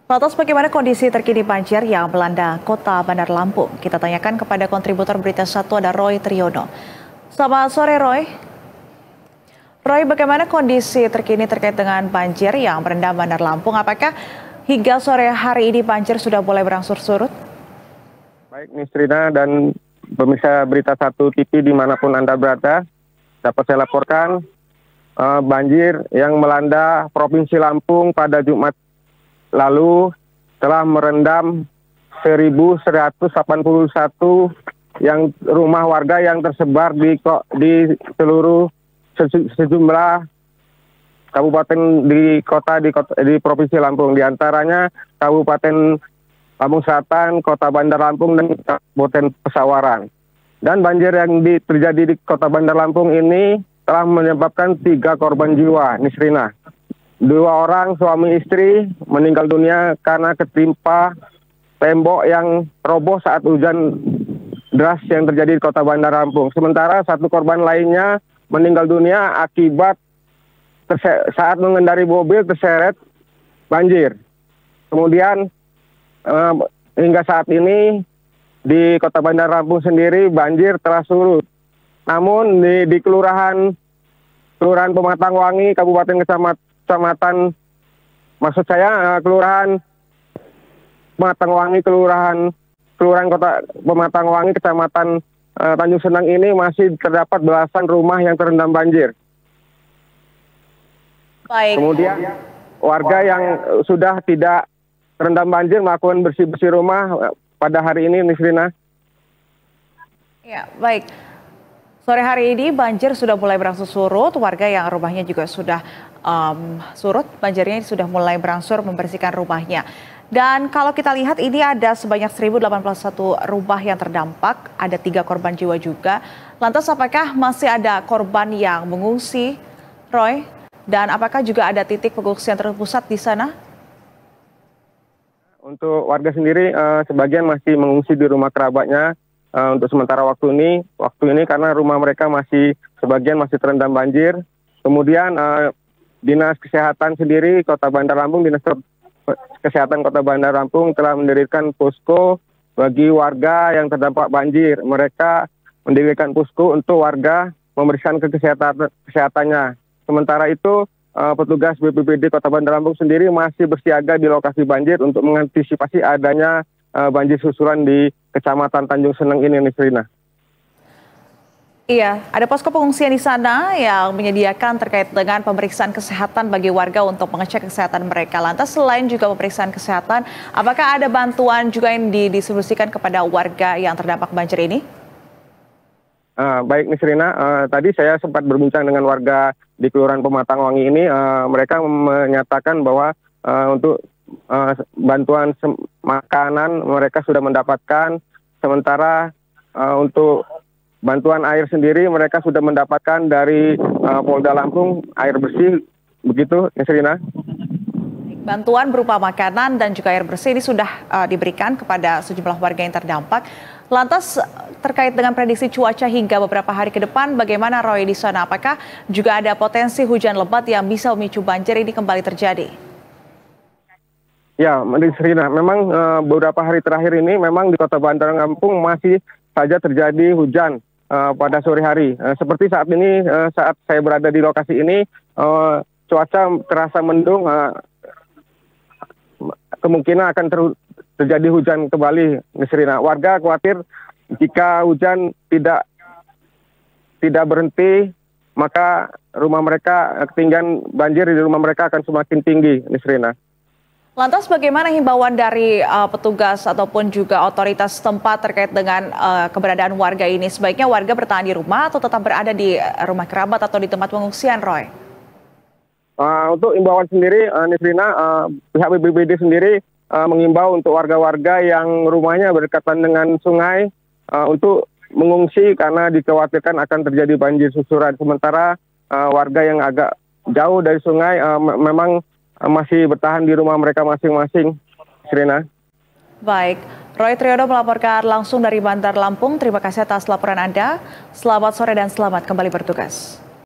Lantas bagaimana kondisi terkini banjir yang melanda kota Bandar Lampung? Kita tanyakan kepada kontributor Berita Satu ada Roy Triyono. Selamat sore Roy. Roy, bagaimana kondisi terkini terkait dengan banjir yang merendam Bandar Lampung? Apakah hingga sore hari ini banjir sudah mulai berangsur surut? Baik, Nisrina dan pemirsa Berita Satu TV dimanapun Anda berada, dapat saya laporkan banjir yang melanda Provinsi Lampung pada Jumat lalu telah merendam 1.181 yang rumah warga yang tersebar di seluruh sejumlah kabupaten di Provinsi Lampung, diantaranya Kabupaten Lampung Selatan, Kota Bandar Lampung, dan Kabupaten Pesawaran. Dan banjir yang terjadi di Kota Bandar Lampung ini telah menyebabkan 3 korban jiwa, Nisrina. 2 orang suami istri meninggal dunia karena ketimpa tembok yang roboh saat hujan deras yang terjadi di Kota Bandar Lampung. Sementara 1 korban lainnya meninggal dunia akibat saat mengendari mobil terseret banjir. Kemudian hingga saat ini di Kota Bandar Lampung sendiri banjir telah surut. Namun di Kelurahan Pematangwangi, Kabupaten Kecamatan, maksud saya Kelurahan Pematangwangi, Kelurahan Kota Pematangwangi, Kecamatan Tanjung Senang ini masih terdapat belasan rumah yang terendam banjir. Baik. Kemudian warga yang sudah tidak terendam banjir melakukan bersih-bersih rumah pada hari ini, Nisrina. Ya, baik. Sore hari ini banjir sudah mulai berangsur surut, warga yang rumahnya juga sudah surut, banjirnya sudah mulai berangsur membersihkan rumahnya. Dan kalau kita lihat ini ada sebanyak 1.081 rumah yang terdampak, ada 3 korban jiwa juga. Lantas apakah masih ada korban yang mengungsi, Roy? Dan apakah juga ada titik pengungsian terpusat di sana? Untuk warga sendiri, sebagian masih mengungsi di rumah kerabatnya untuk sementara waktu ini karena rumah mereka sebagian masih terendam banjir. Kemudian Dinas Kesehatan sendiri Kota Bandar Lampung, Dinas Kesehatan Kota Bandar Lampung telah mendirikan posko bagi warga yang terdampak banjir. Mereka mendirikan posko untuk warga memeriksakan kesehatannya. Sementara itu petugas BPBD Kota Bandar Lampung sendiri masih bersiaga di lokasi banjir untuk mengantisipasi adanya banjir susulan di Kecamatan Tanjung Senang ini, Nisrina. Iya, ada posko pengungsian di sana yang menyediakan terkait dengan pemeriksaan kesehatan bagi warga untuk mengecek kesehatan mereka. Lantas selain juga pemeriksaan kesehatan, apakah ada bantuan juga yang didistribusikan kepada warga yang terdampak banjir ini? Baik, Nisrina, tadi saya sempat berbincang dengan warga di Kelurahan Pematangwangi ini. Mereka menyatakan bahwa untuk bantuan makanan mereka sudah mendapatkan, sementara untuk bantuan air sendiri mereka sudah mendapatkan dari Polda Lampung, air bersih, begitu, Nisrina. Bantuan berupa makanan dan juga air bersih ini sudah diberikan kepada sejumlah warga yang terdampak. Lantas terkait dengan prediksi cuaca hingga beberapa hari ke depan, bagaimana Roy di sana? Apakah juga ada potensi hujan lebat yang bisa memicu banjir ini kembali terjadi? Ya, Nisrina, memang beberapa hari terakhir ini memang di Kota Bandar Lampung masih saja terjadi hujan pada sore hari. Seperti saat ini, saat saya berada di lokasi ini, cuaca terasa mendung, kemungkinan akan terjadi hujan kembali, Nisrina. Warga khawatir jika hujan tidak berhenti, maka rumah mereka, ketinggian banjir di rumah mereka akan semakin tinggi, Nisrina. Lantas bagaimana himbauan dari petugas ataupun juga otoritas setempat terkait dengan keberadaan warga ini? Sebaiknya warga bertahan di rumah atau tetap berada di rumah kerabat atau di tempat pengungsian, Roy? Untuk imbauan sendiri, Nisrina, pihak BPBD sendiri mengimbau untuk warga-warga yang rumahnya berdekatan dengan sungai untuk mengungsi karena dikhawatirkan akan terjadi banjir susulan. Sementara warga yang agak jauh dari sungai memang masih bertahan di rumah mereka masing-masing, Serena. Baik, Roy Triyono melaporkan langsung dari Bandar Lampung. Terima kasih atas laporan Anda. Selamat sore dan selamat kembali bertugas.